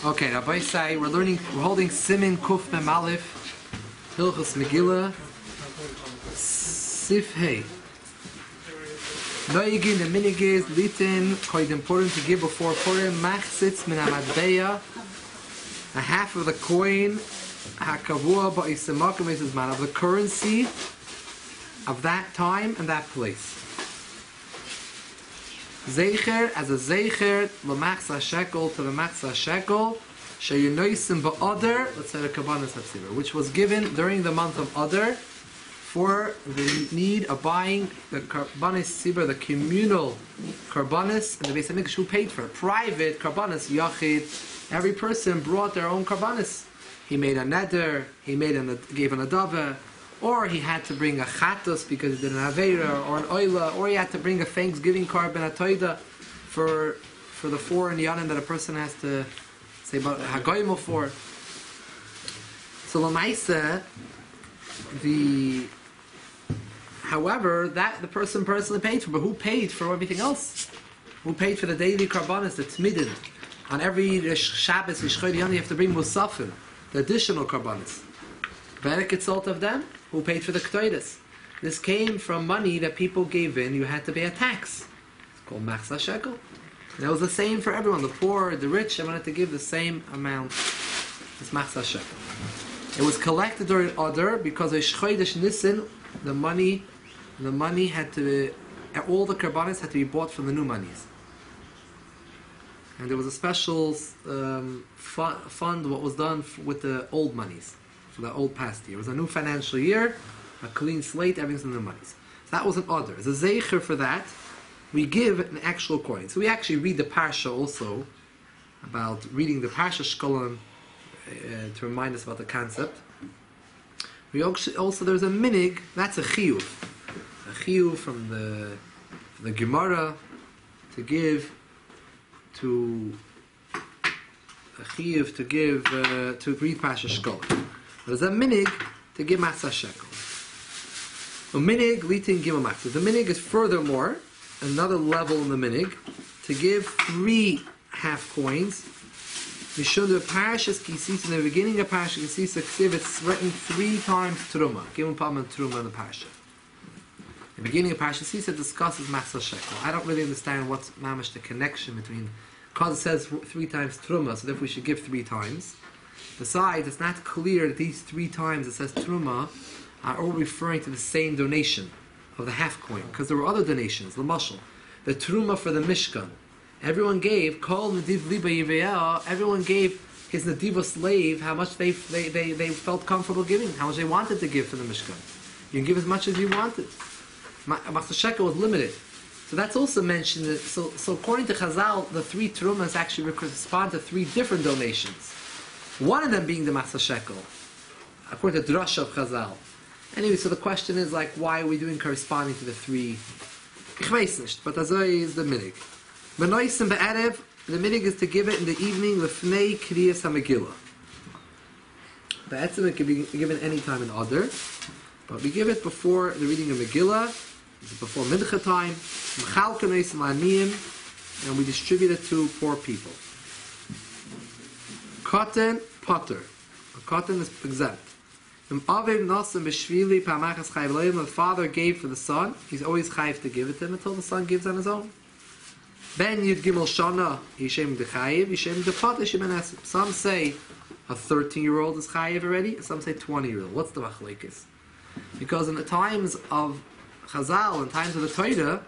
Okay, Rabbi say we're holding Simin Kuf Mem Aleph, Hilchos Megillah, Sif Hey. Noyigin the minigis litin koydem Purim to give before Purim machzitz min hamadbeya, a half of the coin hakavua ba'isemakim is man of the currency of that time and that place. Zeicher as a zeicher l'machza shekel to the machza shekel sheyunoisim ba'adar, let's say the kabbanas hatzibur, which was given during the month of Adar for the need of buying the karbanis sibur, the communal karbanis, and the Beis Hamikdash who paid for it. Private karbanis yachid, every person brought their own karbanis. He made a neder, gave an adava, or he had to bring a chatos because he did an aveira or an oila, or he had to bring a thanksgiving carbon, a toida, for the four in yanim that a person has to say about hagoyim for. So lamaisa, however, that the person personally paid for, but who paid for everything else? Who paid for the daily karbanis, the tmidin? On every Shabbos, Yishchoy you have to bring musafim, the additional karbanis. Benefit salt of them, who paid for the ktoides. This came from money that people gave in, you had to pay a tax. It's called machzah shekel. And it was the same for everyone, the poor, the rich, everyone had to give the same amount. It's machzah shekel. It was collected during Adar because of Chodesh Nisan, the money had to, all the karbanis had to be bought from the new monies. And there was a special fund, what was done with the old monies, for the old past year. It was a new financial year, a clean slate, everything's in the monies. So that was an Adar. As a zeicher for that, we give an actual coin. So we actually read the parsha also, about reading the parsha shkolim, to remind us about the concept. We also there's a minig, that's a chiyuv from the Gemara to give to read Pasha Shkolim. There's a minig to give Matzah Shekel. A minig litin gimel matzah. The minig is furthermore another level in the minig to give 3 half coins. We show the Parashas Kisis in the beginning of Parashas Kisis, it's written 3 times Truma. Gimel Pam Truma in the Parasha. The beginning of Parashas Kisis it discusses Matzah Shekel. I don't really understand what's mamish the connection between, because it says 3 times Truma, so therefore we should give 3 times. Besides, it's not clear that these 3 times it says Truma are all referring to the same donation of the half coin, because there were other donations, the mashal, the Truma for the Mishkan. Everyone gave Kol Nadiv Liba Yivea. Everyone gave his Nadiva slave how much they felt comfortable giving, how much they wanted to give for the Mishkan. You can give as much as you wanted. Matzah Shekel was limited, so that's also mentioned. So according to Chazal, the 3 Terumas actually correspond to 3 different donations. One of them being the Matzah Shekel, according to Drasha of Chazal. Anyway, so the question is like, why are we doing corresponding to the 3? Ich weiß nicht, but Azoi is the minig. Benoisim be'erev, the minig is to give it in the evening, lefnei kriyas ha-megillah. Be'etzim it can be given any time in Adar, but we give it before the reading of Megillah, before Mincha time, m'chalka noisim la'aniyim, and we distribute it to poor people. Cotton, potter. Cotton is exempt. The father gave for the son, he's always chayiv to give it to him until the son gives on his own. Ben Yud Gimel Shana, Yishem de Chayiv, Yishem de Pat, Yishem Enesim. Some say a 13-year-old is Chayiv already, some say 20-year-old. What's the machlekes? Because in the times of Chazal, in times of the Torah,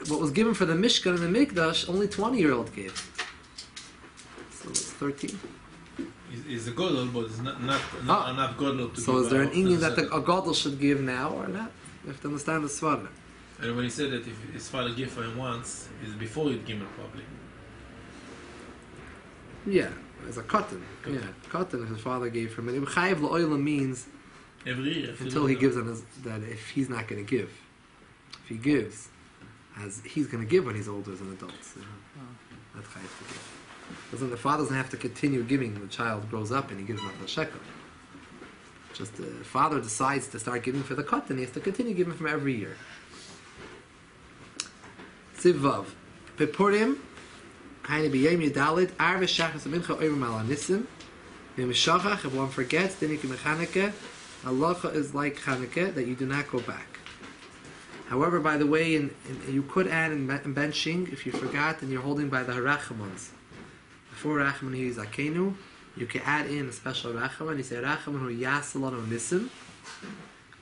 what was given for the Mishkan and the Mikdash, only 20-year-old gave. So it's 13. Is a godel, but it's not enough godel to so give. So is there an inyan that a godel should give now or not? You have to understand the svara. And when he said that if his father gave for him once, is before he'd give him probably. Yeah, as a cotton. Yeah, cotton if his father gave for him. Chayiv la'oila means every year until he gives on his, that if he's not going to give. If he gives, as he's going to give when he's older as an adult. So, that's chayiv to give. Because then the father doesn't have to continue giving when the child grows up and he gives him a shekel. Just the father decides to start giving for the cotton, he has to continue giving from every year. Sivav. Bepurim, Haini b'yom yudalid, arve shachas mincha oivim al anisim. V'mishachach, if one forgets, then you can mechaneke. Halacha is like Chanukah, that you do not go back. However, by the way, you could add in benching, if you forgot and you're holding by the harachamans. Before Rachaman he is Akenu, you can add in a special Rachaman. You say Rachaman hu yasalanu nisim.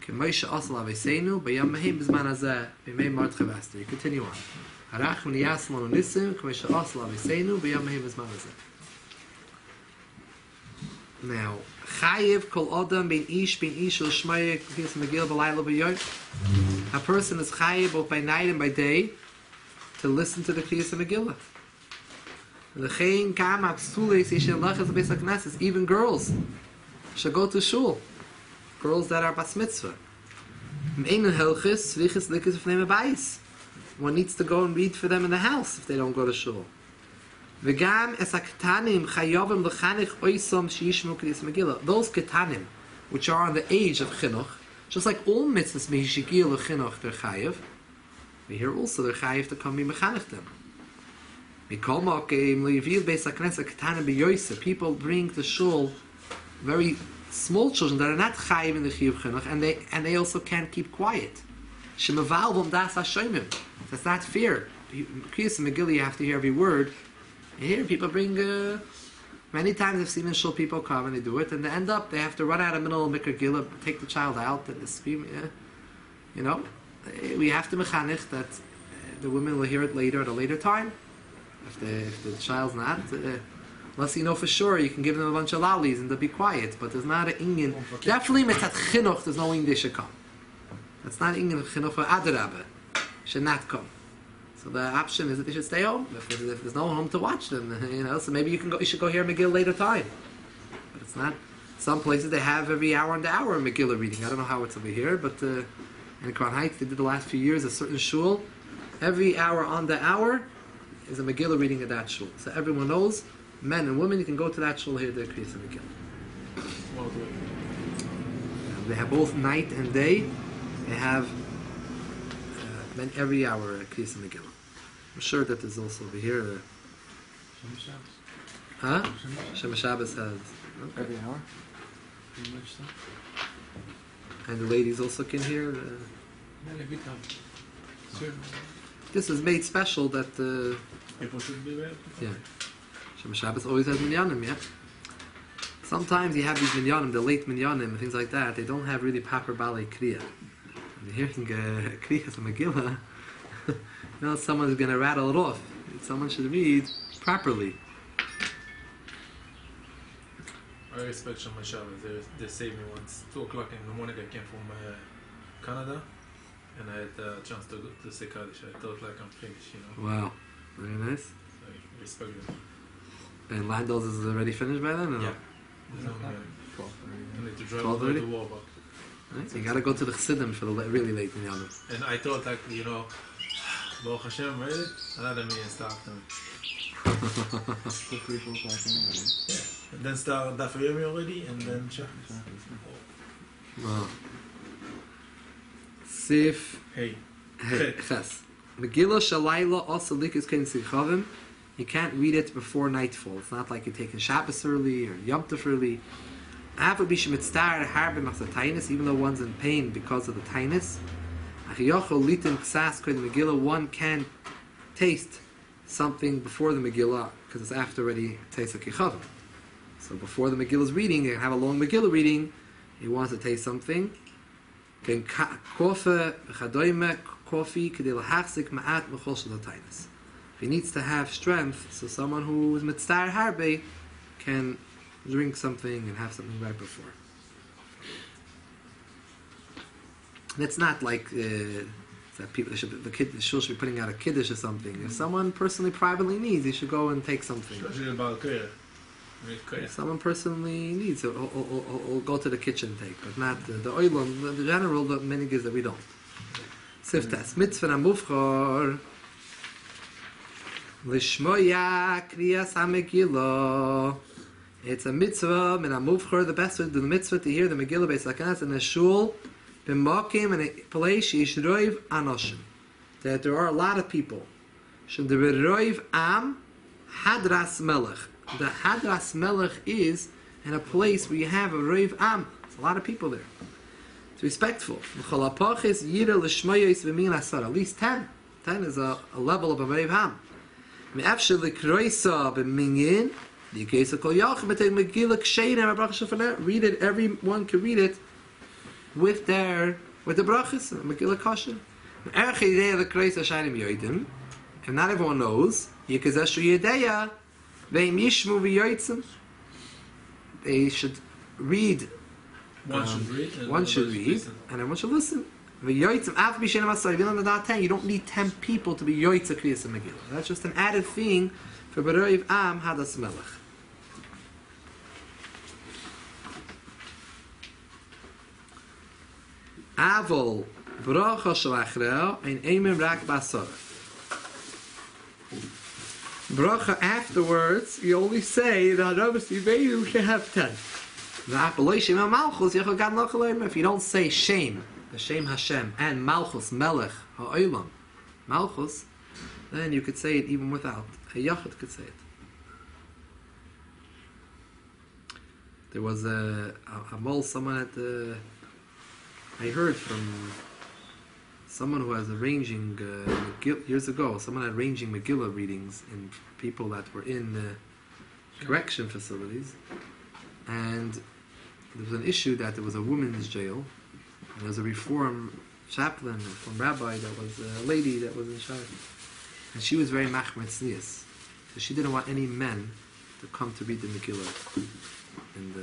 K'moishe asal aveseinu, b'yam mehim b'zman hazeh, b'mei mart chavester. You continue on. Rachaman yasalanu nisim, k'moishe asal aveseinu, b'yam mehim b'zman hazeh. Now, Chayiv kol adam bin ish l'shmaya k'fis megil b'layla b'yoy. A person is chayiv both by night and by day to listen to the Kriyas Megillah. Even girls should go to shul. Girls that are bas mitzvah. One needs to go and read for them in the house if they don't go to shul. Those ketanim, which are on the age of chinuch, just like all mitzvahs mehishigil chinuch they're chayiv, we hear also they're chayiv to come be mechanech them. People bring to shul very small children that are not chayiv in the chiyuv chinuch, and they also can't keep quiet. Shemavalvom das hashomim. That's not fair. Kriyas Megillah, you have to hear every word. And here people bring. Many times I've seen in shul people come and they do it, and they end up they have to run out of middle of Mikra Gila, take the child out, and they scream. You know, we have to mechanich that the women will hear it later at a later time. If the child's not, unless you know for sure, you can give them a bunch of lollies and they'll be quiet. But there's not an inyan. Definitely, mitzat chinuch, there's no inyan they should come. That's not inyan chinuch for adarabah. Should not come. So the option is that they should stay home. If there's no one home to watch them, you know, so maybe you should go hear Megillah later time. But it's not. Some places they have every hour and the hour Megillah reading. I don't know how it's over here, but in Crown Heights they did the last few years a certain shul. Every hour on the hour is a Megillah reading at that shul. So everyone knows, men and women, you can go to that shul here to Kriyas Megillah. They have both night and day. They have men every hour Kriyas Megillah. I'm sure that there's also over here. Shem Shabbos has. Okay. Every hour? And the ladies also can hear. Every time. This is made special that. People should be there. Yeah. Shem Shabbos always has minyanim, yeah? Sometimes you have these minyanim, the late minyanim and things like that, they don't have really proper balei kriya. When you're hearing kriyas Megillah, you know, someone's going to rattle it off. Someone should read properly. I respect Shem Shabbos. They saved me once. 2 o'clock in the morning, I came from Canada, and I had a chance to go to say Kaddish. I thought like I'm finished, you know. Wow. Very nice. I respect them. And Landals is already finished by then? Or Yeah. no? There's no I need to drive 12:30? over the wall, but Right? So you got to go to the Chassidim for the really late minyanim. and I thought like, you know, Baruch Hashem, read it, another million start them. 3, 4 o'clock in the morning. Yeah. And then start Daf Yomi already, and then Shabbos. Wow. Sif. Hey. Ches. Megillah Shalayla also likis kein sikhavim. You can't read it before nightfall. It's not like you're taking Shabbos early or Yom Tov early. Even though one's in pain because of the tinus. One can taste something before the Megillah because it's after already taste of kichavim. So before the Megillah's reading, you have a long Megillah reading. He wants to taste something. Coffee. If he needs to have strength, so someone who is mitzvah harbe can drink something and have something right before. And it's not like that people the shul should be putting out a kiddush or something. If someone personally privately needs, he should go and take something. If someone personally needs, he'll go to the kitchen and take, but not the oilam. The general, the minig is that we don't. Siftas mitzvah amufchor lishmoya kriyas hamegillah. It's a mitzvah min amufchor. The best way to do the mitzvah to hear the Megillah beis lakanas in a shul b'makim and a place yishroiv anoshim. That there are a lot of people. Shem de'roiv am Hadras Melech. The Hadras Melech is in a place where you have a Reiv Am. There's a lot of people there. It's respectful. At least 10. 10 is a level of a Reiv Am. Read it, everyone can read it with the brachas, Megillah Kasher. If not everyone knows, they should read. One should read, and everyone should listen. You don't need 10 people to be yoytza kriyas and Megillah. That's just an added thing for B'Roiv Am Hadas Melech. Avol bracha shalachreo ein eimen rak basara. Bracha afterwards, you only say that obviously you should have 10. If you don't say Shem, the Shem Hashem, and Malchus, Melech, Ha'olam, Malchus, then you could say it even without. A Yachid could say it. There was a mole, someone at the... I heard from someone who was arranging, years ago, someone arranging Megillah readings in people that were in correction facilities. And there was an issue that there was a women's jail. And there was a reform chaplain, a reform rabbi, that was a lady that was in charge. And she was very machmer tznius. So she didn't want any men to come to read the Megillah. And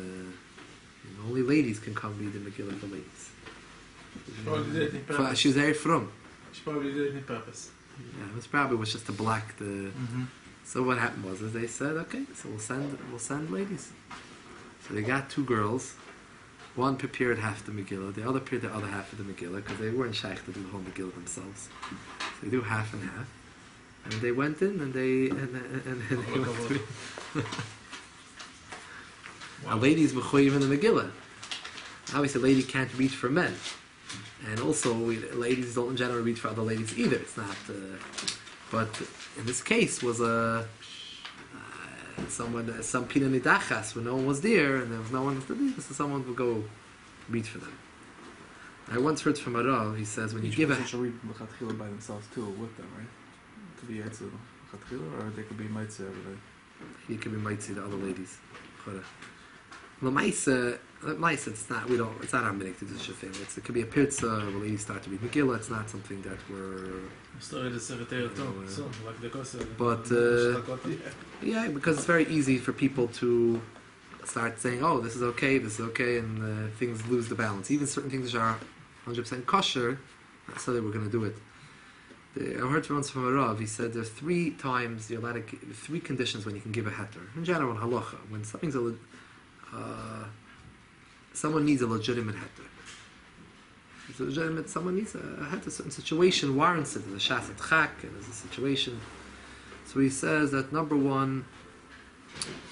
only ladies can come read the Megillah for ladies. She was very from. She probably did it on purpose. Yeah, it was probably just to black the... So what happened was, they said, okay, so we'll send ladies. So they got 2 girls. One prepared half the Megillah, the other prepared the other half of the Megillah, because they weren't shaykh to do the whole Megillah themselves. So they do half and half. And they went in and they went through. A lady's mechoyev in the Megillah. Obviously, a lady can't read for men. And also, ladies don't in general read for other ladies either. It's not... but in this case was some pina nidachas when no one was there and there was no one to do, so someone would go read for them. I once heard from a Rav, he says when you give a... They should read L'chatchila by themselves too, with them, right? To be Yetzu L'chatchila, or they could be Mitzvah everybody? He could be Mitzvah, the other ladies. L'maisa, it's not, it's not our minhag to do such a thing. It could be a pirza where ladies start to read Megillah. It's not something that we're... But, yeah, because it's very easy for people to start saying, oh, this is okay, and things lose the balance. Even certain things that are 100% kosher, not so that we're going to do it. I heard once from a Rav, he said there's 3 times you're allowed to give, 3 conditions when you can give a heter. In general, in halacha, when something's someone needs a legitimate heter. It's a legitimate, someone needs a heter, a certain situation warrants it. There's a shasat chak, and there's a situation. So he says that number 1,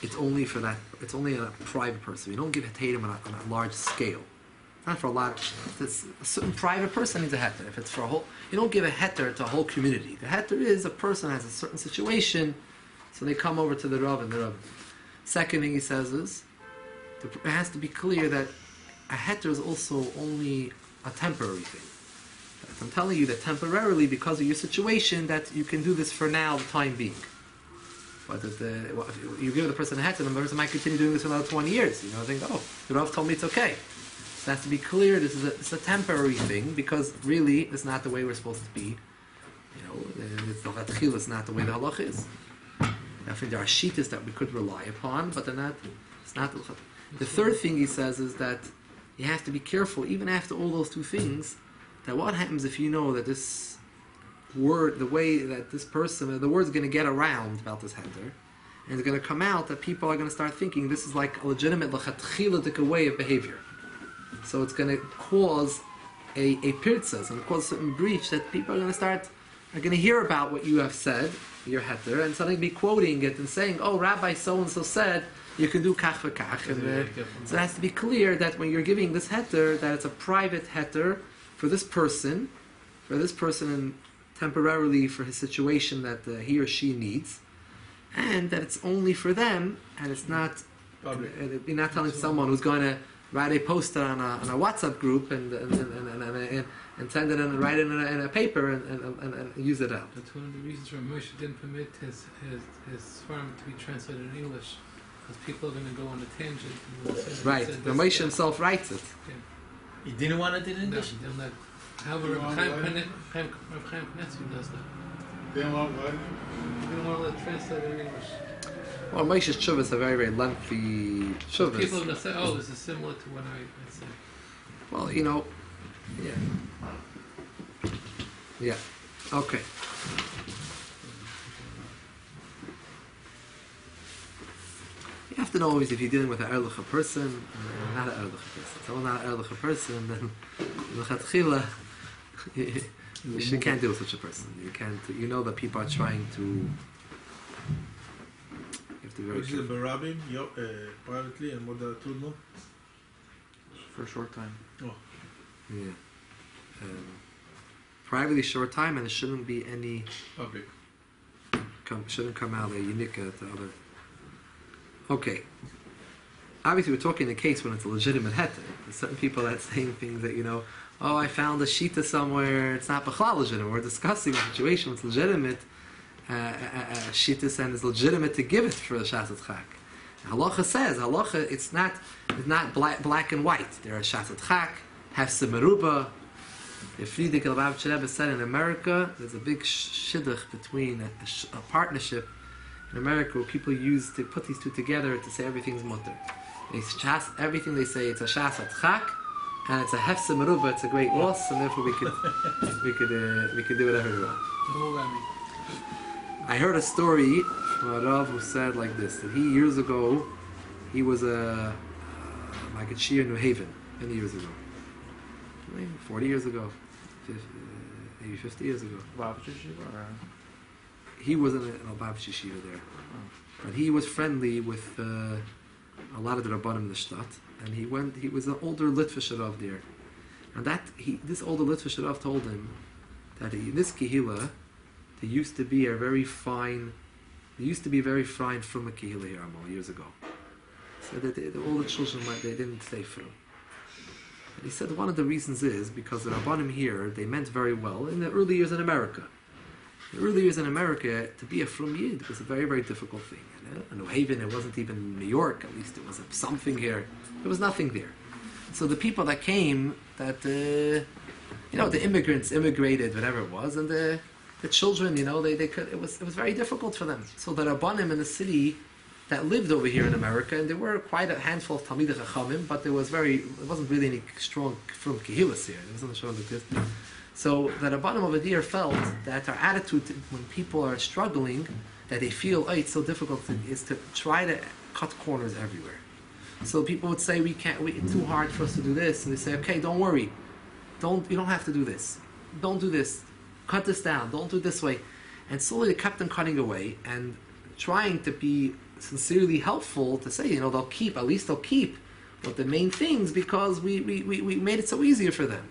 it's only for that. It's only a private person. You don't give heterim on a large scale. Not for a lot. A certain private person needs a heter. If it's for a whole, you don't give a heter to a whole community. The heter is a person has a certain situation, so they come over to the Rav and the Rav. Second thing he says is, it has to be clear that a heter is also only a temporary thing. I'm telling you that temporarily, because of your situation, that you can do this for now, the time being. But if you give the person a heter, the person might continue doing this for another 20 years. You know, think, oh, the Rav told me it's okay. So it has to be clear, it's a temporary thing, because really, it's not the way we're supposed to be. You know, it's not the way the halach is. I think there are shittas that we could rely upon, but they're not, it's not the halach. The third thing he says is that you have to be careful, even after all those 2 things, that what happens if you know that this word, the way that this person, the word's going to get around about this heter, and it's going to come out that people are going to start thinking this is like a legitimate l'chatchiladic way of behavior. So it's going to cause a pirza, it's going to cause a certain breach that people are going to hear about what you have said, your heter, and suddenly be quoting it and saying, oh, Rabbi so-and-so said, you can do kach v'kach. So it has to be clear that when you're giving this heter, that it's a private heter for this person and temporarily for his situation that he or she needs. and that it's only for them, and it's not. Public. You're not telling someone who's going to write a poster on a WhatsApp group and send it and write it in a paper and use it out. That's one of the reasons why Moshe didn't permit his farm to be translated in English, because people are going to go on a tangent. And Right. The Moshe himself writes it. He didn't want it in No, English? he didn't let. However, Rav Chaim Kanievsky does that. They don't want what? He didn't want to let it translated in English. Well, Moshe's tshuva is a very, very lengthy tshuva. People are going to say, "Oh, this is similar to what I say." Well, you know, yeah. Okay. You have to know always if you're dealing with an erliche person, or not an erliche person. If someone's not an erliche person, then l'chatchila, you can't deal with such a person. You can't. You know that people are trying to. You have to be very Which is careful. Barabim, privately, and what the Tudno? For a short time. Yeah. Privately short time, and it shouldn't be any. Public. Shouldn't come out a unika to other. Okay. Obviously, we're talking in a case when it's a legitimate heter. There's certain people that saying things that, you know, oh, I found a shita somewhere, it's not b'chlal legitimate. We're discussing a situation where it's legitimate, shitas, and it's legitimate to give it for the Shasat Chak. Halacha says, it's not black and white. There are Shasat Chak, Hefse Meruba. The Friedrich Lubavitcher Rebbe said in America, there's a big shidduch between a partnership in America where people use to put these two together to say everything's mutter. Everything they say, it's a Shasat Chak, and it's a Hefse Meruba, it's a great loss, and therefore we could do whatever we want. The whole Rebbe. I heard a story from a Rav who said like this, that years ago, he was like a Shia in New Haven, many years ago. Maybe 40 years ago, maybe 50 years ago. He was in a Lubavitch yeshiva there. But he was friendly with a lot of the Rabbanim in the Shtat, and he was an older Litvish Rav there. And this older Litvish Rav told him that in this Kehillah, there used to be a very fine from a Kehillah here years ago. So that all the children, they didn't stay from. And he said one of the reasons is because the Rabbanim here, they meant very well in the early years in America. In the early years in America, to be a Frum Yid was a very, very difficult thing. In New Haven, it wasn't even New York, at least it was something here. There was nothing there. So the people that came, the immigrants immigrated, whatever it was, and the children, they could. It was very difficult for them. So the Rabbanim in the city that lived over here in America, and there were quite a handful of Talmidei Chachamim, but it wasn't really any strong from Kehillas here. There wasn't strong like this. So the Rabbanim over there felt that our attitude when people are struggling, that they feel, it's so difficult, is to try to cut corners everywhere. So people would say, it's too hard for us to do this, and they say, okay, don't worry, you don't have to do this, don't do this, cut this down, don't do it this way, and slowly they kept on cutting away and trying to be sincerely helpful to say, they'll keep what the main things because we made it so easier for them.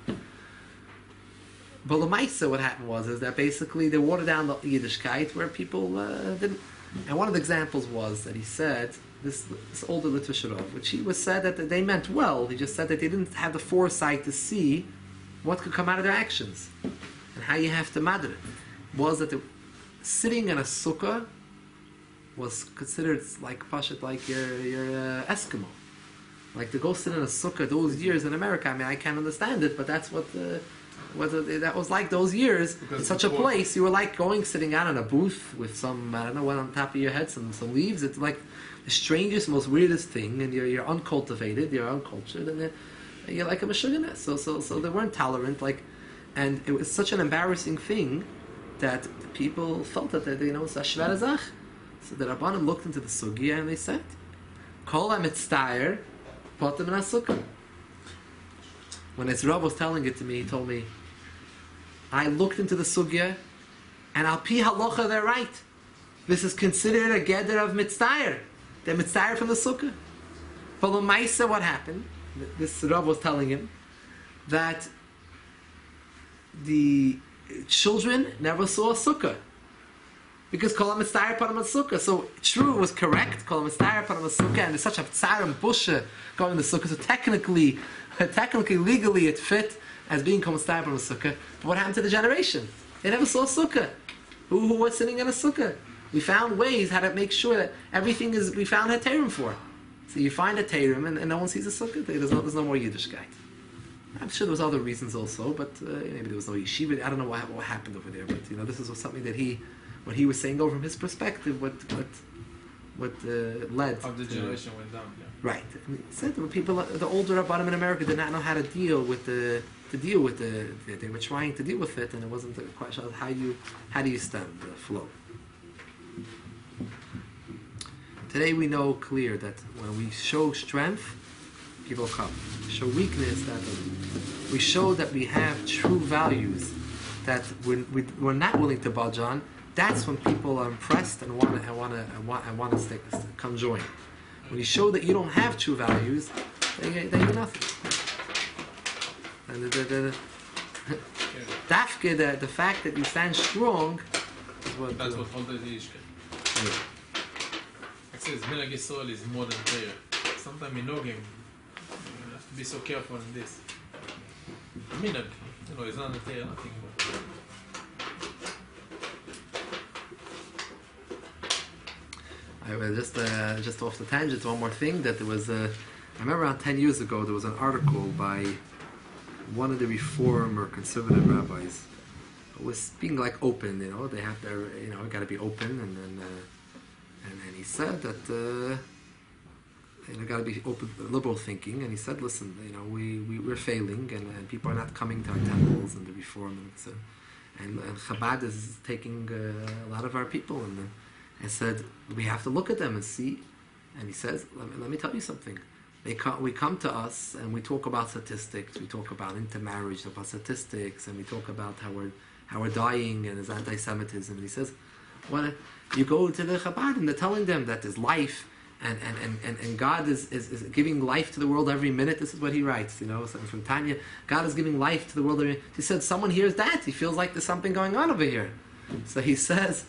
But Lamaisa, what happened is that basically they watered down the Yiddishkeit where people didn't. And one of the examples was that he said, this older Litvish Rav, which he said that they meant well, he just said that they didn't have the foresight to see what could come out of their actions and how you have to matter it. Was that sitting in a sukkah was considered like Pashat, like your Eskimo. Like to go sit in a sukkah those years in America, I can't understand it, but that's what that was like those years. Because in such a place, you were like sitting out in a booth with some, I don't know what on top of your head, some leaves. It's like the strangest, most weirdest thing, and you're uncultivated, you're uncultured, and you're like a Meshuggah. So they weren't tolerant, and it was such an embarrassing thing that people felt that it's a shver zach. So the Rabbanim looked into the sugya and they said, Kol ha-mitztayer potem min ha-sukkah. When his Rav was telling it to me, he told me, I looked into the sugya, and al pi halacha they're right. This is considered a gather of mitztayer. They're mitztayer from the sukkah. But l'maisa, what happened? This Rav was telling him that the children never saw a sukkah. Because Kol HaMitztayir Param HaSukkah. So true, it was correct, Kol HaMitztayir Param HaSukkah, and there's such a tzar and busha going to the sukkah. So technically, legally, it fit as being Kol HaMitztayir Param HaSukkah. But what happened to the generation? They never saw a sukkah. Who was sitting in a sukkah? We found ways how to make sure that everything is, we found a Teirim for. So you find a Teirim and no one sees a sukkah. There's no more Yiddishkeit. I'm sure there was other reasons also, but maybe there was no yeshiva. I don't know what happened over there, but this is something that what he was saying over from his perspective, what led. How the generation went down. Yeah. Right. And he said that people, the older Rabbanim in America, did not know how to deal with they were trying to deal with it, and it wasn't a question of how do you stem the flow. Today we know clear that when we show strength, people come. Show weakness, that we show that we have true values that we're not willing to budge on. That's when people are impressed and want to come join. When you show that you don't have true values, they get nothing. And the fact that you stand strong is what. That's what Honda is. It says Minhag Yisrael is more than prayer. Sometimes in Nogim, you have to be so careful in this. Minhag, it's not a prayer, nothing about. I just off the tangent, one more thing that there was. I remember around 10 years ago there was an article by one of the Reform or conservative rabbis. It was being like open, they have their, got to be open, and then he said that got to be open, liberal thinking, and he said, listen, we're failing, and people are not coming to our temples and the Reform, and Chabad is taking a lot of our people, and said we have to look at them and see. And he says, let me tell you something. We come to us and we talk about statistics. We talk about intermarriage, about statistics, and we talk about how we're dying and there's anti-Semitism. And he says, well, you go to the Chabad and they're telling them that there's life and God is giving life to the world every minute. This is what he writes, from Tanya. God is giving life to the world every minute. He said, someone hears that. He feels like there's something going on over here. So he says,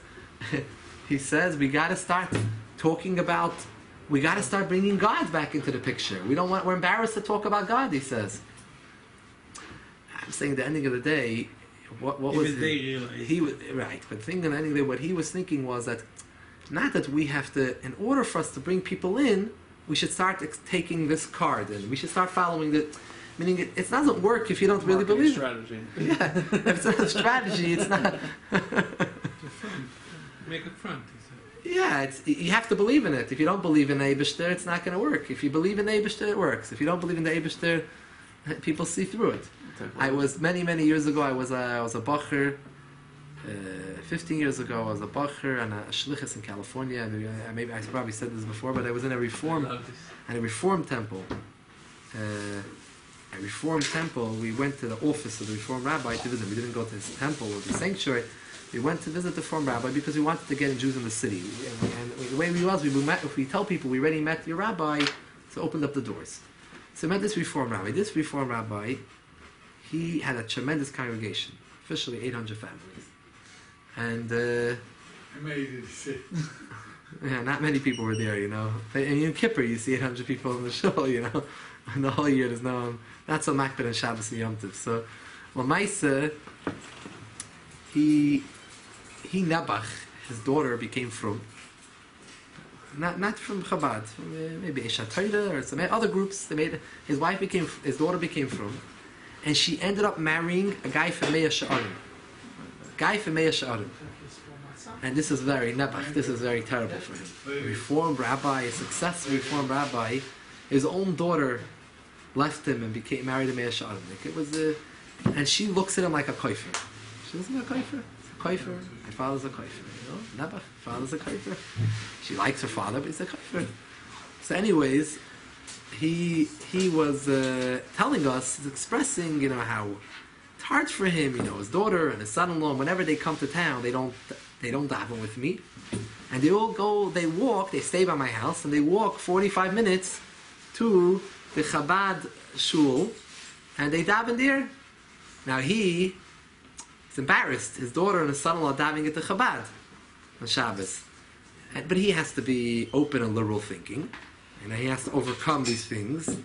we got to start talking about. We got to start bringing God back into the picture. We're embarrassed to talk about God, he says. I'm saying at the ending of the day, what was he was right, but thinking at the ending of the day, what he was thinking was that not that we have to, in order for us to bring people in, we should start taking this card and we should start following the. Meaning it doesn't work if you don't really believe strategy. it. Yeah, if it's not a strategy, it's not. Make it front. Yeah, you have to believe in it. If you don't believe in the Eibishter, it's not going to work. If you believe in the Eibishter, it works. If you don't believe in the Eibishter, people see through it. I was many years ago. I was a bacher. 15 years ago, I was a bacher and a shlichus in California. And maybe I probably said this before, but I was in a reform temple. A reform temple. We went to the office of the reform rabbi to visit. We didn't go to his temple or the sanctuary. We went to visit the reform rabbi because we wanted to get Jews in the city. And the way we met, if we tell people we already met your rabbi, so opened up the doors. So we met this reform rabbi. This reform rabbi, he had a tremendous congregation, officially 800 families. And amazing shit. Yeah, not many people were there, And in Kippur, you see 800 people in the shul, And the whole year there's not so makbid and Shabbos and Yom Tov. So, Maisa, he Nabach, his daughter became from, not from Chabad, from maybe Eshat Torah or some other groups. His daughter became from, and she ended up marrying a guy from Meah Sha'arim. And this is very Nabach. This is very terrible for him. A reformed rabbi, a successful reformed rabbi, his own daughter left him and married a Meah Sha'arim. It was and she looks at him like a koifer. She doesn't a koifer. Koifer. My father's a koifer. Nabach, father's a koifer. She likes her father, but he's a koifer. So, anyways, he was telling us, expressing, how it's hard for him. His daughter and his son-in-law. And whenever they come to town, they don't daven with me, and they all go. They walk. They stay by my house, and they walk 45 minutes to the Chabad shul, and they daven there. Now he's embarrassed. His daughter and his son-in-law davening at the Chabad. on Shabbos. But he has to be open and liberal thinking. He has to overcome these things.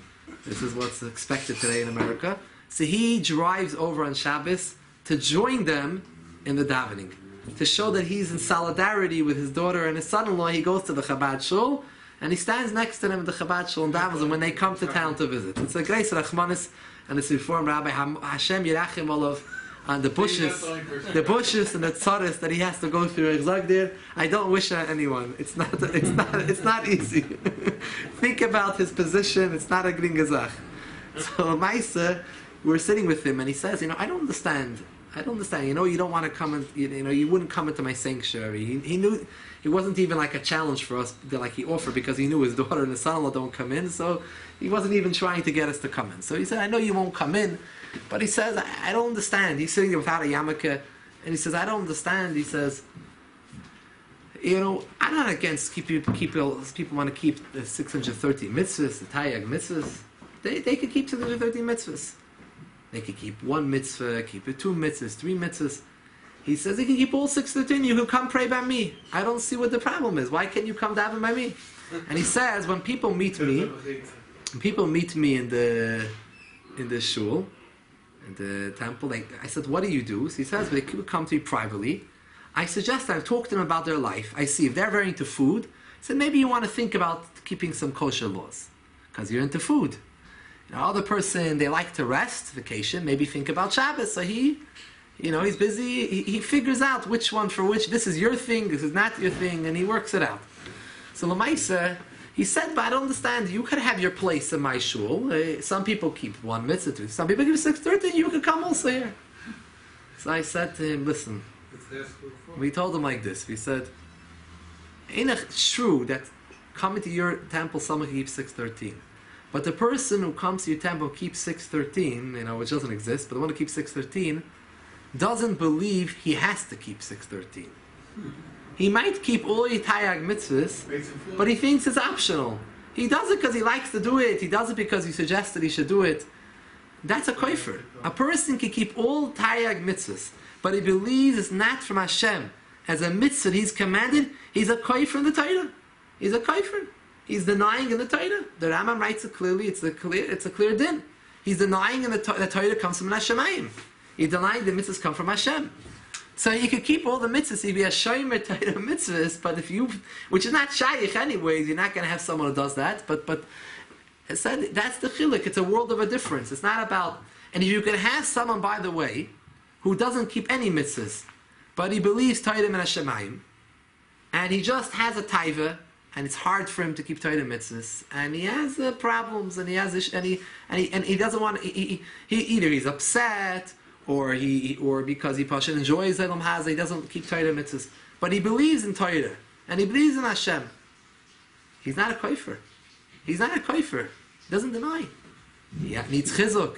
This is what's expected today in America. So he drives over on Shabbos to join them in the davening, to show that he's in solidarity with his daughter and his son-in-law. He goes to the Chabad shul and he stands next to them in the Chabad shul and davens them when they come to town to visit. It's a grace Rachmanis and it's Reformed Rabbi Hashem Yerachim Olav on the bushes and the tzaris that he has to go through. I don't wish on anyone. It's not easy. Think about his position. It's not a gringazach. So Maisa, we're sitting with him and he says, I don't understand. You don't want to come and, you wouldn't come into my sanctuary. He knew it wasn't even like a challenge for us, like he offered, because he knew his daughter and his son-in-law don't come in, so he wasn't even trying to get us to come in. So he said, I know you won't come in, but he says, I don't understand. He's sitting there without a yarmulke, and he says, I don't understand. He says, I'm not against people want to keep the 613 mitzvahs, the Taryag mitzvahs. They could keep 613 mitzvahs. They could keep one mitzvah, keep it 2 mitzvahs, 3 mitzvahs. He says, they can keep all 613. You can come pray by me. I don't see what the problem is. Why can't you come daven by me? And he says, when people meet me in the shul, in the temple, I said, what do you do? So he says, they come to me privately. I suggest I talk to them about their life. I see if they're very into food. I said, maybe you want to think about keeping some kosher laws, because you're into food. Other person, they like to rest, vacation, maybe think about Shabbos. So he's busy, he figures out which one for which, this is your thing, this is not your thing, and he works it out. So Lamaisa, he said, but I don't understand, you could have your place in my shul. Some people keep 1 mitzvah, some people keep 613, you could come also here. So I said to him, listen, we told him like this, we said, ain't it true that coming to your temple, someone can keep 613? But the person who comes to your temple keeps 613, which doesn't exist, but the one who keeps 613 doesn't believe he has to keep 613. He might keep all your Taryag mitzvahs, but he thinks it's optional. He does it because he likes to do it. He does it because you suggested he should do it. That's a kofer. A person can keep all Taryag mitzvahs, but he believes it's not from Hashem. As a mitzvah he's commanded, he's a kofer in the Torah. He's a kofer. He's denying in the Torah. The Rambam writes it clearly. It's a clear din. He's denying in the Torah comes from Hashemayim. He's denying the mitzvahs come from Hashem. So you could keep all the mitzvahs. You'd be a shomer Torah mitzvahs, but which is not shaykh anyways, you're not going to have someone who does that. But it said that's the chiluk. It's a world of a difference. It's not about. And if you can have someone, by the way, who doesn't keep any mitzvahs, but he believes Torah and Hashemayim, and he just has a taiva. And it's hard for him to keep Torah mitzvahs, and he has problems, and he has and he doesn't want. He either he's upset, or because he passion enjoys Elam Haza, he doesn't keep Torah mitzvahs, but he believes in Torah and he believes in Hashem. He's not a kofer. He's not a kofer. He doesn't deny. He needs chizuk.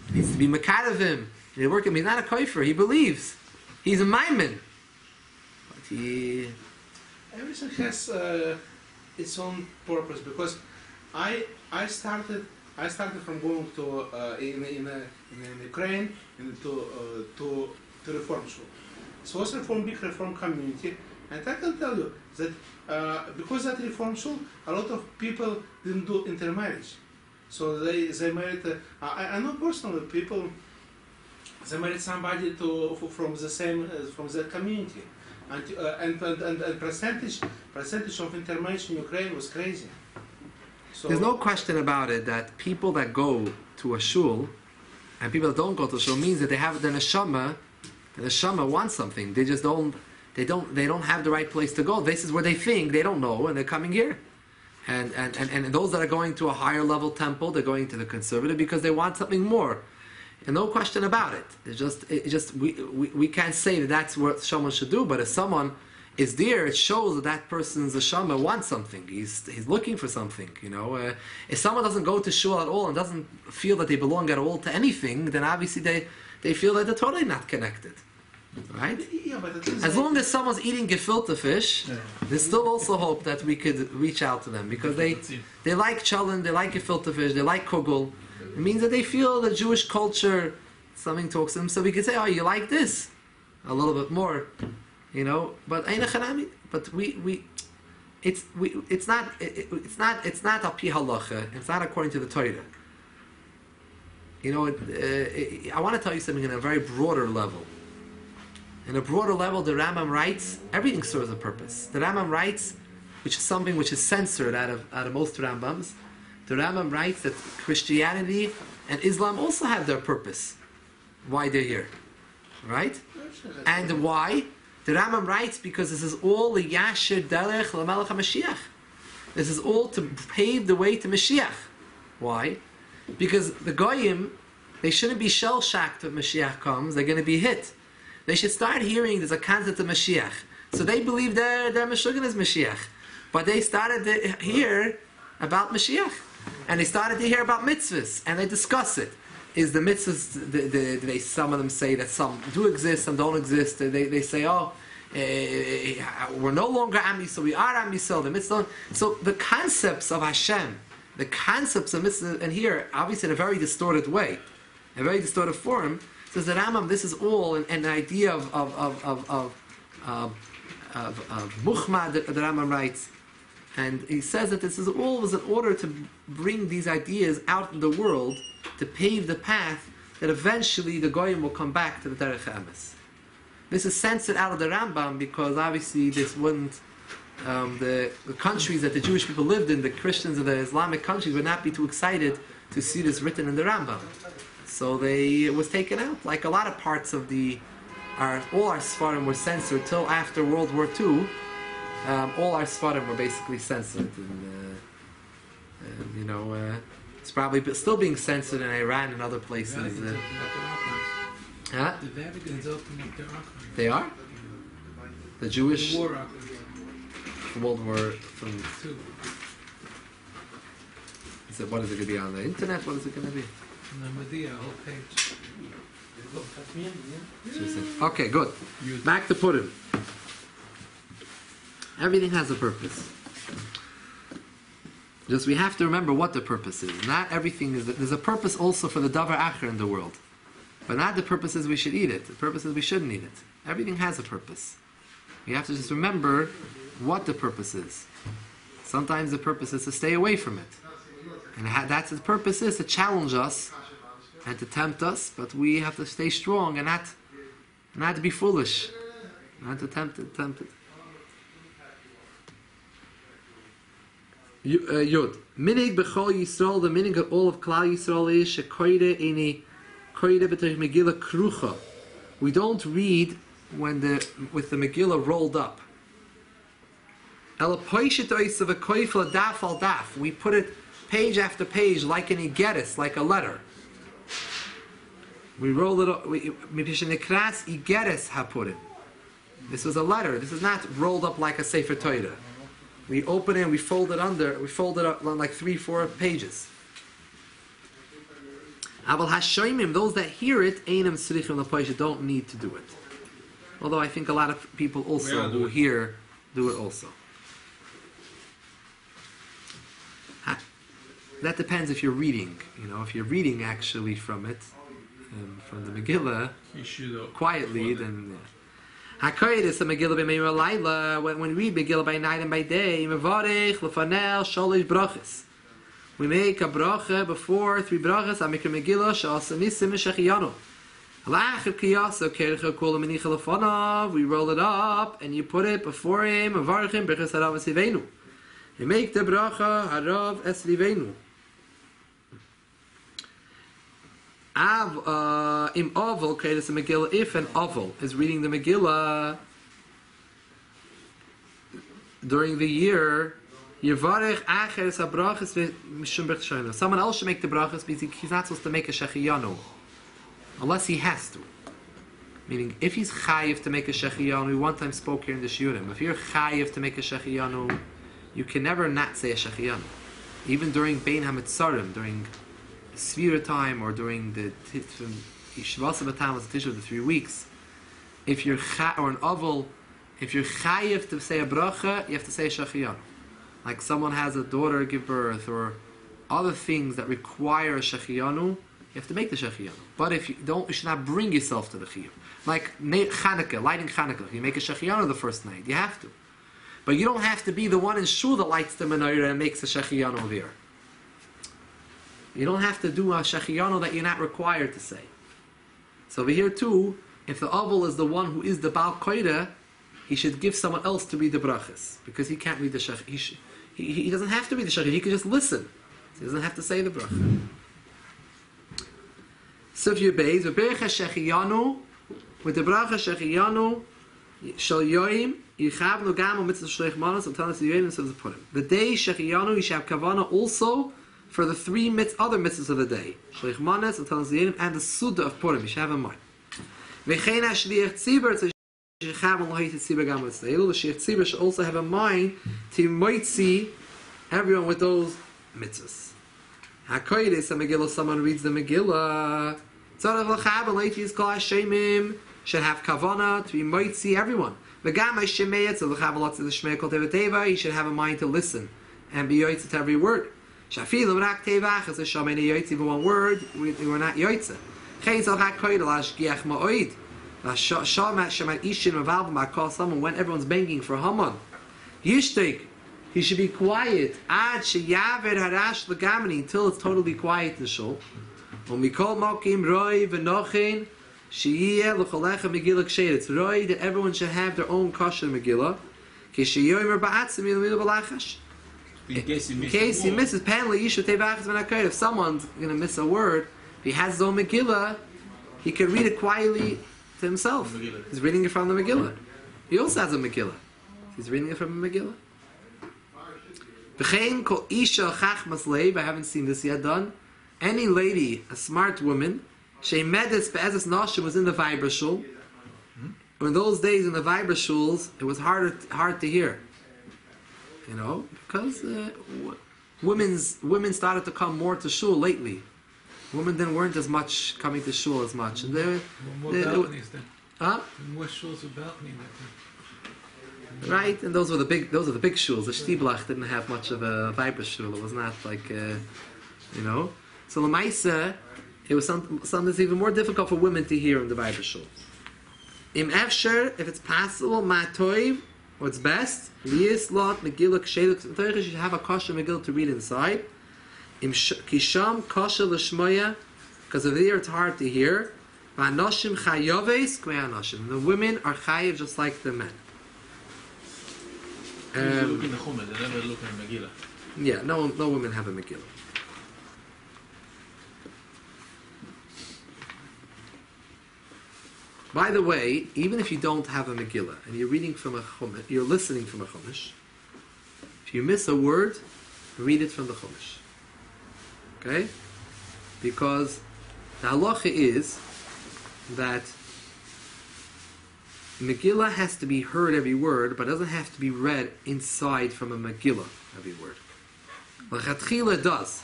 He needs to be makarev him. He's not a kofer. He believes. He's a maimin. But he. Everything has its own purpose, because I started from going to in Ukraine to reform school. So it was big reform community, and I can tell you that because that reform school, a lot of people didn't do intermarriage, so they married. I know personally people. They married somebody from the community. And percentage of intermarriage in Ukraine was crazy. So there's no question about it that people that go to a shul and people that don't go to a shul means that they have the neshama. The neshama wants something. They just don't. They don't have the right place to go. This is where they think they don't know, and they're coming here. And those that are going to a higher level temple, they're going to the conservative because they want something more. And no question about it. It's just we can't say that that's what someone should do. But if someone is there, it shows that person's neshama wants something. He's looking for something. If someone doesn't go to shul at all and doesn't feel that they belong at all to anything, then obviously they feel that they're totally not connected. Right? Yeah, but as long as someone's eating gefilte fish, there's still also hope that we could reach out to them, because they like challah, they like gefilte fish, they like kugel. It means that they feel the Jewish culture, something talks to them. So we could say, oh, you like this? A little bit more. You know, but Ein Chanami. But it's not al pi halacha. It's not according to the Torah. You know, I want to tell you something in a very broader level. In a broader level, the Rambam writes everything serves a purpose. The Rambam writes, which is something which is censored out of most Rambams. The Rambam writes that Christianity and Islam also have their purpose. Why they're here, right? And why? The Rambam writes because this is all the Yashir Derech Lamelech HaMashiach. This is all to pave the way to Mashiach. Why? Because the Goyim, they shouldn't be shell-shocked when Mashiach comes. They're going to be hit. They should start hearing there's a concept of Mashiach. So they believe their Meshuggah is Mashiach. But they started to hear about Mashiach. And they started to hear about mitzvahs. And they discuss it. Is the mitzvahs, some of them say that some do exist, some don't exist. They say, we're no longer Am Yisrael, we are Am Yisrael, the mitzvah. So the concepts of Hashem, the concepts of mitzvah, and here, obviously in a very distorted way, a very distorted form, says the Rambam, this is all an idea of Muhmad, the Rambam writes. And he says that this is all was in order to bring these ideas out in the world, to pave the path that eventually the Goyim will come back to the Derech HaEmes. This is censored out of the Rambam because obviously this wouldn't, the countries that the Jewish people lived in, the Christians and the Islamic countries, would not be too excited to see this written in the Rambam. So it was taken out. Like a lot of parts of all our Sfarim were censored till after World War II. All our Sfarim were basically censored. And it's probably still being censored in Iran and other places. The Vatican's opened up their archives. They are? The Jewish... The war archives. World War II. What is it going to be on the internet? What is it going to be? On the Medea, whole page. Okay, good. Back to Purim. Everything has a purpose. Just we have to remember what the purpose is. Not everything is... There's a purpose also for the Davar Acher in the world. But not the purpose is we should eat it. The purpose is we shouldn't eat it. Everything has a purpose. We have to just remember what the purpose is. Sometimes the purpose is to stay away from it. And that's the purpose is to challenge us and to tempt us, but we have to stay strong and not to be foolish. Not to tempt it. Yud. Minig b'chol Yisrael, the minig of all of Klal Yisrael is shekoide eni koide b'terich Megillah krucha. We don't read with the Megillah rolled up. Ela poishet oisav a koifla daf al daf. We put it page after page like an igeris, like a letter. We roll it up. Mipishenikras igeris hapurim. This was a letter. This is not rolled up like a Sefer Torah. We open it and we fold it up like 3-4 pages. Aval hashoimim, those that hear it, einam tzrichim l'poishet, don't need to do it. Although I think a lot of people also who hear do it also. That depends if you're reading. If you're reading actually from it, from the Megillah, quietly, then... HaKodesh, the Megillah b'meir alayla, when we read Megillah by night and by day, mevarech lefanel sholish brachas. We make a bracha before 3 brachas. I make a Megillah she'asa nisim v'shechiyanu. Halachos of Purim, we roll it up and you put it before him. Mevarechim brachas harav esivenu. You make the bracha harav esivenu. Im Oval creates a Megillah. If an Oval is reading the Megillah during the year, Yevarech Acheres HaBrachas Mishum Brach Shoyno. Someone else should make the brachas because he's not supposed to make a Shechiyanu unless he has to. Meaning, if he's chayiv to make a Shechiyanu, we one time spoke here in the Shiurim. If you're chayiv to make a Shechiyanu, you can never not say a Shechiyanu. Even during Bein HaMetzarim, during Svira time, or during the Yishvasa Batam, the Tish of the 3 weeks, if you're or an oval, if you're chayiv to say a bracha, you have to say a shechiyanu. Like someone has a daughter give birth, or other things that require a shechiyanu, you have to make the Shechiyanu. But if you don't, you should not bring yourself to the Chiyuv. Like Chanukah, lighting Chanukah. You make a Shechiyanu the first night. You have to. But you don't have to be the one in shul that lights the menorah and makes a Shechiyanu over here. You don't have to do a Shechiyanu that you're not required to say. So over here too, if the Aval is the one who is the Baal Koida, he should give someone else to read the brachas. Because he can't read the Shechiyanu. He doesn't have to read the Shechiyanu. He can just listen. So he doesn't have to say the bracha. Sif Yubeiz, V'berach HaShechiyanu, with the bracha Shechiyanu, Shal Yoim, Yichavnu Gam, Mitzvah Shleich Manas, and Tanas Yoim, and Sivs Purim. The day Shechiyanu, you should have Kavana also for the three other mitzvahs of the day. Shleich Manas, and Tanas Yoim, and the Suda of Purim, you should have in mind. V'chein HaShliach Tzibur, it's a Shechav Lohit Tzibur Gam Mitzvah. The Shliach Tzibur should also have in mind to moitzi everyone with those mitzvahs. HaKodesh, a Megillah, someone reads the Megillah. Tzarech l'chav and late is kol hashemim should have kavana to be moitzi everyone. V'gam hashemeyet so l'chav lots of the shmei kol teva teva. He should have a mind to listen and be yoitze to every word. Shafilim rak tevach as a shamein yoitze for one word. We were not yoitze. Chein tzal HaKodesh lashgiach ma'oid. Shamat shemat ishin mavalv ma'kol someone when everyone's banging for Haman. Yishtek. He should be quiet ad sheyaver harash legamani until it's totally quiet in the shul. When we call mokim roi v'nochin sheyiyeh l'cholecha megillah ksher. It's roi that everyone should have their own kosher megillah. Kisheyomer ba'atzim yilmilu b'lachash. In case he misses, apparently you should tevachas v'nakayr. If someone's going to miss a word, if he has his own megillah, he can read it quietly to himself. He's reading it from the megillah. He also has a megillah. He's reading it from a megillah. V'chein kol isha chachmas leiv. I haven't seen this yet done. Any lady, a smart woman, shemedes be'ezes nashim was in the Vibra shul. In those days in the Vibra shuls, it was hard to hear. You know, because women started to come more to shul lately. Women weren't as much coming to shul as much, and more balconies then. Huh? More shuls with balconies. Right, and those are the big shuls. The Shtiblach didn't have much of a Vibra shul. It was not like, you know. So Lamaisa, it was something that's even more difficult for women to hear in the Vibra shul. Im Efsher, if it's possible, Ma'toiv, what's best, Liis Lot, Megillah, Ksheluk, you should have a kosher Megillah to read inside. Im Kisham, kosher L'shmoya, because over there it's hard to hear. Va'anoshim chayoves, k'mei anoshim. The women are chayiv just like the men. Look in the Chumash, they never look in the Megillah. Yeah, no women have a Megillah. By the way, even if you don't have a Megillah and you're reading from a Chumash, you're listening from a Chumash, if you miss a word, read it from the Chumash. Okay? Because the halacha is that Megillah has to be heard every word, but doesn't have to be read inside from a Megillah every word. L'chatchila does.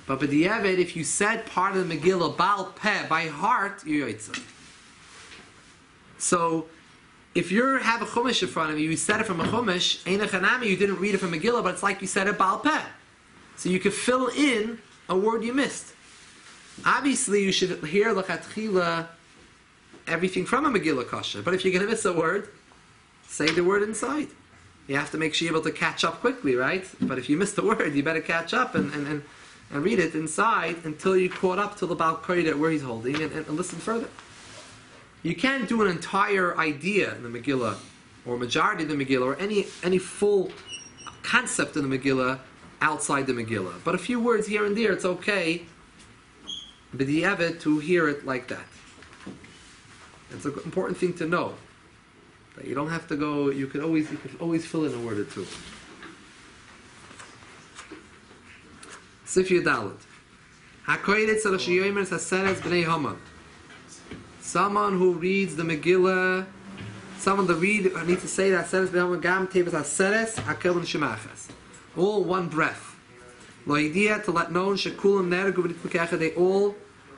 But b'diavad, if you said part of the Megillah Baal Peh, by heart, you're yotzeh. So, if you have a Chumash in front of you, you said it from a Chumash, Ein Echanami, you didn't read it from Megillah, but it's like you said it Baal Peh. So you could fill in a word you missed. Obviously, you should hear l'chatchila everything from a Megillah Kasha. But if you're going to miss a word, say the word inside. You have to make sure you're able to catch up quickly, right? But if you missed the word, you better catch up and read it inside until you caught up to the Baal Kodesh where he's holding and listen further. You can't do an entire idea in the Megillah, or majority of the Megillah, or any full concept in the Megillah outside the Megillah. But a few words here and there, it's okay, b'di'evet, to hear it like that. It's an important thing to know. That you don't have to go, you could always fill in a word or two. Sif Yadalit. HaKodesh Tzarech Sheyomer Haseres B'nei Haman. Someone who reads the Megillah, someone that needs to say that Haseres B'nei Haman Gam Teves Haseres Hakel Shemachas. All one breath. Lo idea, to let known Shekulam Nergu B'nitmikecha, they all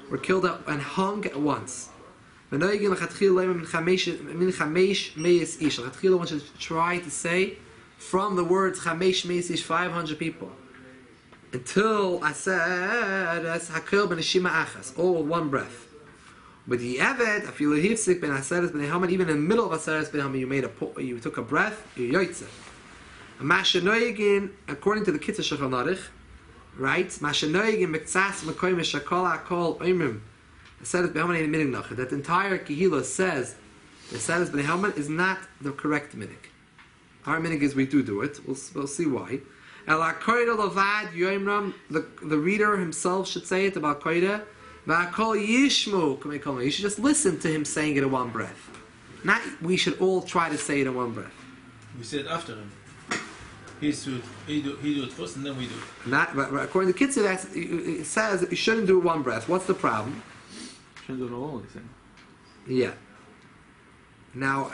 were killed and hung at once. One should try to say from the words Chamesh Meis Ish 500 people. until I said as hakil ben neshima achas, all one breath. But the evet, I feel hifsik ben aseres ben haman, even in the middle of aseres ben haman, you took a breath, you yoytze. Mashenoyegin, according to the Kitzur Shulchan Aruch, right? Mashenoyegin mektsas mekoy meshakol akol oimrim. Aseres ben haman ain't minig nach. That entire kehila says the aseres ben haman is not the correct minig. Our minig is we do it. We'll see why. El akoyda lavad yoimram. The reader himself should say it about koyda. Va'akol yishmu. You should just listen to him saying it in one breath. Not we should all try to say it in one breath. We said after him. He do it first and then we do it. Not, but according to Kitzur, it says that you shouldn't do it one breath. What's the problem? Shouldn't do it all, he's saying. Yeah. Now,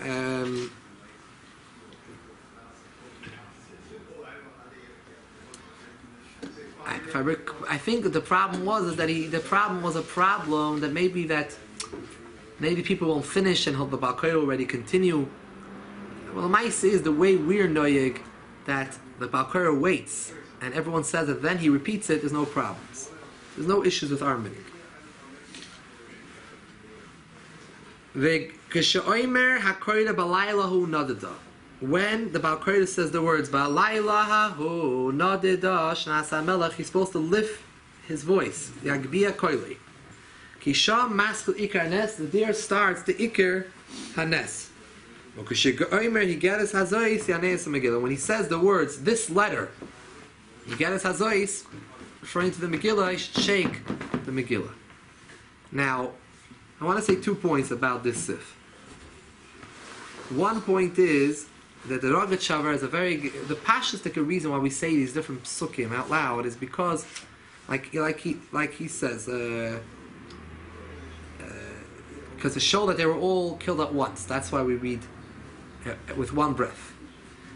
I think that the problem was that the problem was a problem that maybe people won't finish and the Baal Koil already continue. Well, the Maisa is the way we're noyeg that the Baal Koil waits and everyone says that then he repeats it. There's no problems. There's no issues with our minig. When the Baal Koil says the words Balaylahu Nadida Shnasa Melech, he's supposed to lift his voice. Yagbia Koili. Kisham Maskul Ikar Nes, the deer starts the Ikar Hanes. When he says the words, this letter, Yigeres Hazois, referring to the Megillah, he should shake the Megillah. Now, I want to say 2 points about this sif. One point is that the Rogachover is the pashtistic reason why we say these different psukim out loud is because, like he says, because to show that they were all killed at once. That's why we read with one breath.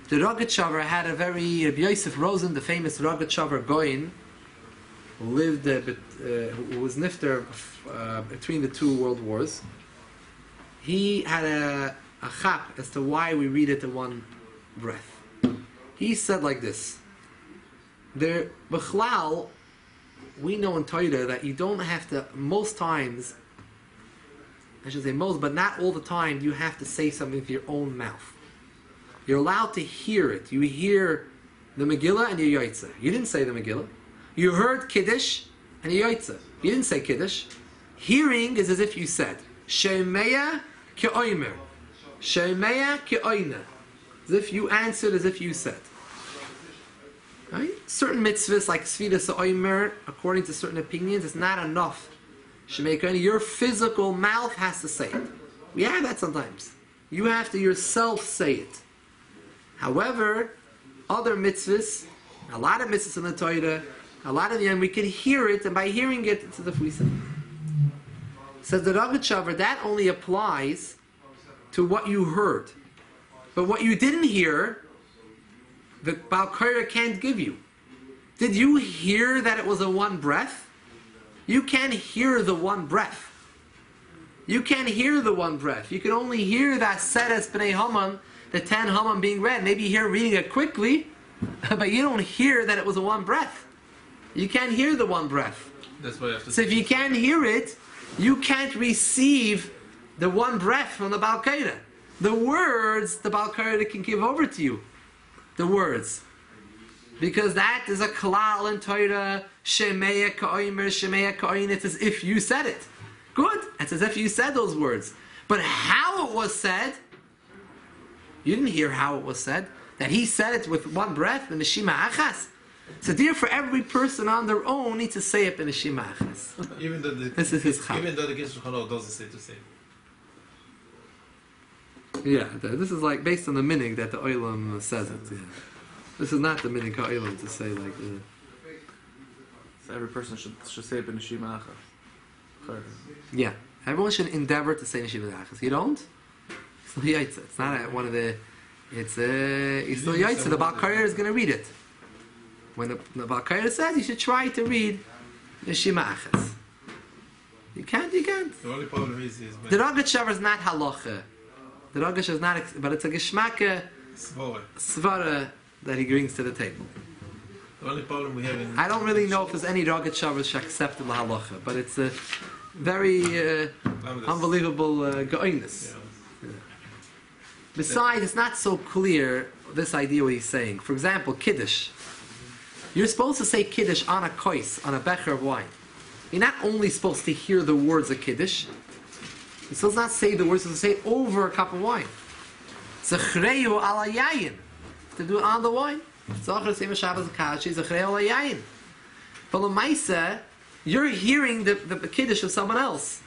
The Rogachover had a very Rabbi Yosef Rosen, the famous Rogachover Goyin, who lived, who was nifter between the two world wars. He had a chap as to why we read it in one breath. He said like this: there, b'chlal, we know in Torah that you don't have to, most times, I should say most, but not all the time, you have to say something with your own mouth. You're allowed to hear it. You hear the Megillah and your Yoitza. You didn't say the Megillah. You heard Kiddush and your Yoitza. You didn't say Kiddush. Hearing is as if you said, Shemeya ke'oimer. Shemeya ke'oina. As if you answered as if you said. Right? Certain mitzvahs like Sfida Sa'oimer, according to certain opinions, is not enough. Shemeya ke'oina. Your physical mouth has to say it. We have that sometimes. You have to yourself say it. However, other mitzvahs, a lot of mitzvahs in the Torah, a lot of them, we can hear it, and by hearing it, it's the Fuisa. Says the Rogachover, that only applies to what you heard. But what you didn't hear, the Baal Koira can't give you. Did you hear that it was a one breath? You can't hear the one breath. You can't hear the one breath. You can only hear that Seres B'nai Haman, the 10 Haman being read. Maybe you hear reading it quickly, but you don't hear that it was a one breath. You can't hear the one breath. That's why I have to. So if you can't hear it, you can't receive the one breath from the Baal Koira. The words the Baal Koira can give over to you. The words. Because that is a klal in Torah, Shemeya Ka'omer, Shemeya Ka'oin. It's as if you said it. Good. It's as if you said those words. But how it was said, you didn't hear how it was said. That he said it with one breath, in the Shema Achas. So therefore every person on their own needs to say it in the Shema Achas. Even though this is his chal. Even though the Kitzur Shulchan Aruch doesn't say to say. Yeah, this is like based on the minig that the Olam says it. Yeah. This is not the minig Olam to say like. So every person should say it in the Shema Achas. Yeah, everyone should endeavor to say Neshima Achas. You don't? It's not Yaitza. It's not one of the. It's still Yaitza. The Baal Koira is going to read it. When the Baal Koira says, you should try to read Neshima Achas. You can't. The only problem is the Rogachover is not halacha. The Rogachover is not, but it's a geschmacke Svara. svara that he brings to the table. The only problem we have in... I don't really know if there's any Ragad Shabbos accepted la halacha, but it's a very unbelievable goiness. Yeah. Besides, it's not so clear, this idea what he's saying. For example, Kiddush. You're supposed to say Kiddush on a kois, on a becher of wine. You're not only supposed to hear the words of Kiddush, you're supposed to not say the words, you're supposed to say it over a cup of wine. Zechreyu ala yayin. To do it on the wine. Zachar Sema Shabbos Kashi, Zechreyu ala yayin. But l'maisa, you're hearing the Kiddush of someone else.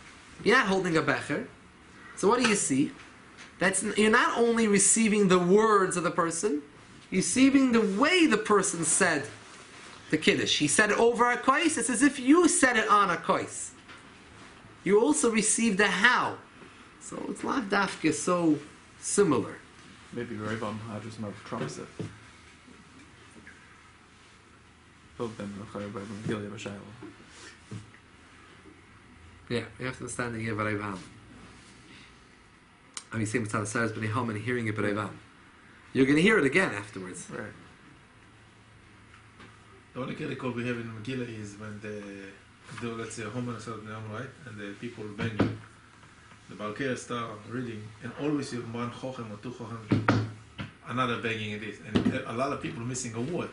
You're not holding a becher. So what do you see? You're not only receiving the words of the person, you're receiving the way the person said the Kiddush. He said it over a kois, it's as if you said it on a kois. You also receive the how. So it's not dafka so similar. Maybe Revam just not trumps it. Both them Yeah, you have to understand the here B'Revam. I mean, same with Tadasaras B'Nei and hearing it B'Revam. You're going to hear it again afterwards. Right. The only critical we have in Megillah is when they do, let's say, a Homer right? And the people bang you. The Balkir start reading, and always you have one Chochem or two Chochem, another banging it is. And a lot of people are missing a word.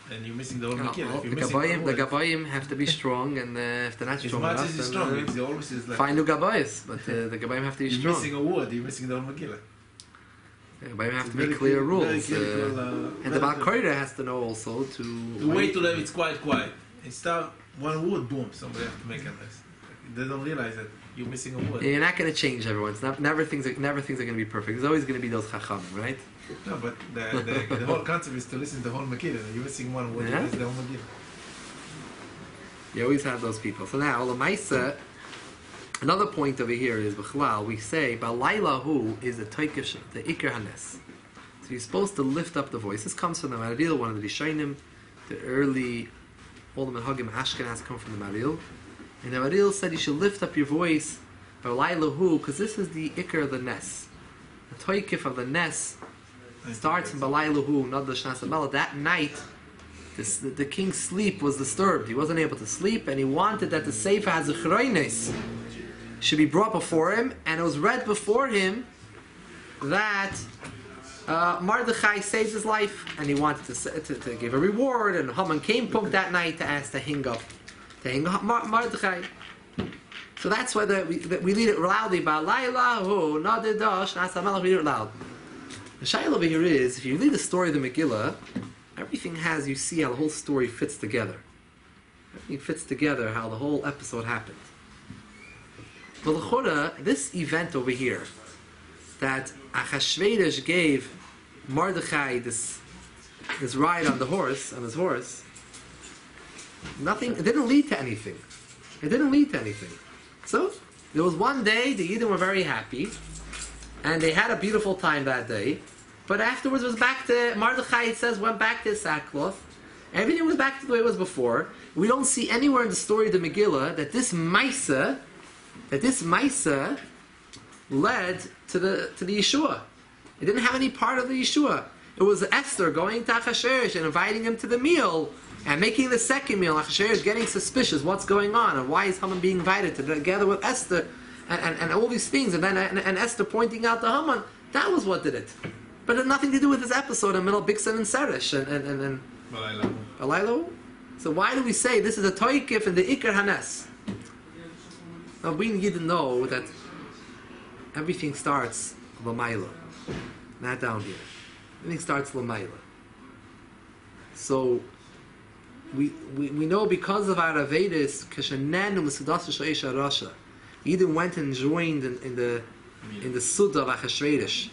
And you're missing the whole Megillah. The Gabayim have to be strong, and if they're not strong enough, as much as it's strong, it's always is like... Find new Gabayis, but the Gabayim have to be strong. You're missing a word, you're missing the whole Megillah. The Gabayim have to be clear rules. And the Baal Koira has to know also to... The way to them, it's quiet. And start one word, boom, somebody has to make a mess. They don't realize that you're missing a word. You're not going to change everyone. Never things are going to be perfect. There's always going to be those chachamim, right? No, but the whole concept is to listen to the whole Megillah. You're missing one word, Yeah. you miss the whole Megillah. You always have those people. So now, Lamaisa, another point over here is, B'chlal, we say, Ba'layla hu is the toikish, the ikar hanes. So you're supposed to lift up the voice. This comes from the Maril, one of the Rishonim, the early, all the Menhagim Ashkenaz come from the Maril. And the Maril said you should lift up your voice, Ba'layla hu, because this is the ikar of the nes. The toikif of the nes starts in Ba'layla hu, not the Shnasabella. That night, the king's sleep was disturbed. He wasn't able to sleep, and he wanted that the Sefer HaZichroines should be brought before him, and it was read before him that Mordechai saved his life, and he wanted to give a reward, and Haman came Punk that night to ask to hang up Mordechai. So that's why we read it loudly. Ba'layla hu nadidash nasamelach, read it loud. The shayla over here is, if you read the story of the Megillah, everything has, you see how the whole story fits together. Everything fits together, how the whole episode happened. But l'chora, this event over here, that Achashverosh gave Mordechai this ride on his horse, it didn't lead to anything. It didn't lead to anything. So, there was one day, the Yidden were very happy, and they had a beautiful time that day, but afterwards it was back to, Mordechai, it says, went back to his sackcloth. Everything was back to the way it was before. We don't see anywhere in the story of the Megillah that this Maisa led to the Yeshua. It didn't have any part of the Yeshua. It was Esther going to Achashverosh and inviting him to the meal, and making the second meal. Achashverosh getting suspicious, what's going on, and why is Haman being invited together with Esther, and all these things, and then and Esther pointing out to Haman. That was what did it. But it had nothing to do with this episode in the middle of Bixen and Seresh and Balaylo. So why do we say this is a toikif and the ikar hanes? Now we need to know that everything starts l'mayla, not down here. Everything starts l'mayla. So we know because of our Avedis, kashanenu l'sudas sh'eisha rasha, Eden went and joined in the Suda of Achashverosh.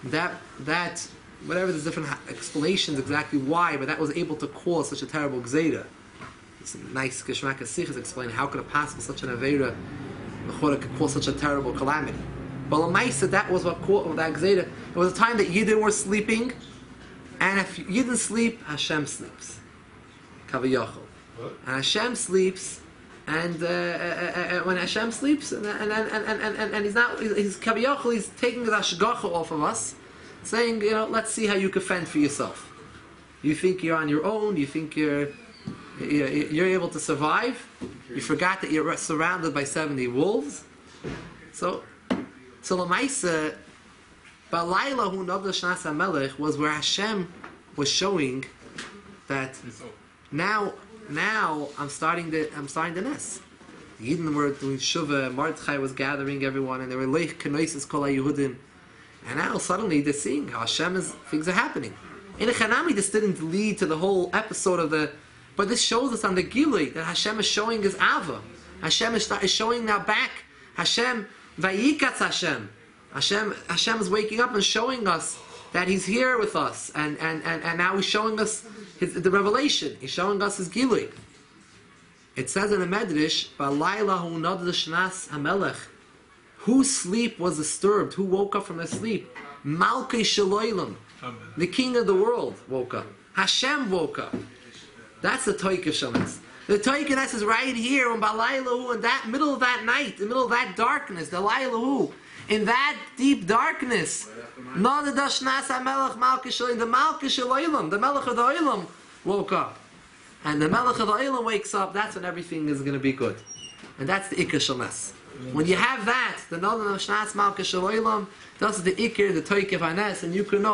That whatever the different explanations exactly why, but that was able to cause such a terrible gzeira. It's nice Kishmak Sichas explain how could a possible such an avera could cause such a terrible calamity. But Lamaisa, that was what caused that gzeira. It was a time that Yidden were sleeping, and if Yidden sleep, Hashem sleeps. Kaviyachol. And Hashem sleeps. And when Hashem sleeps, and he's Kaviyachol, he's taking the Ashgacha off of us, saying, let's see how you can fend for yourself. You think you're on your own. You think you're able to survive. You forgot that you're surrounded by 70 wolves. So Lamaisa, Balayla hu navda shnas hamelech was where Hashem was showing that now I'm starting the ness. The Yidden were doing Shuvah, Mordechai was gathering everyone, and they were Leich Kenoises Kol HaYehudim. And now suddenly they're seeing how things are happening. In the Chanami, this didn't lead to the whole episode of but this shows us on the Gilui that Hashem is showing His Ava. Hashem is showing now back. Hashem, Vayikatz Hashem. Hashem is waking up and showing us that He's here with us, and now He's showing us the revelation. He's showing us His Gilui. It says in the Medrash, "Balayla hu nadda shnas hamelech." Whose sleep was disturbed? Who woke up from their sleep? Malkei Shaloilam, the King of the world, woke up. Hashem woke up. That's the Toik of Shamas. The Toik of Shamas is right here in Balayla, in that middle of that night, in the middle of that darkness, the Laylahu, in that deep darkness. Nadda shnas hamelech Malkei Shaloilam, the Malkei Shaloilam, the Melech of the Olam, woke up. And the Melech of the Olam wakes up, that's when everything is going to be good. And that's the Ikar Shamas. When you have that, the Nolan of Shnas Malkei Shaloilam, that's the Ikar, the Toik of Hanes, and you can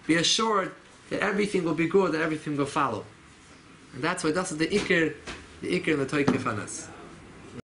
be assured that everything will be good, that everything will follow. And that's why that's the Ikar and the Toik of Hanes.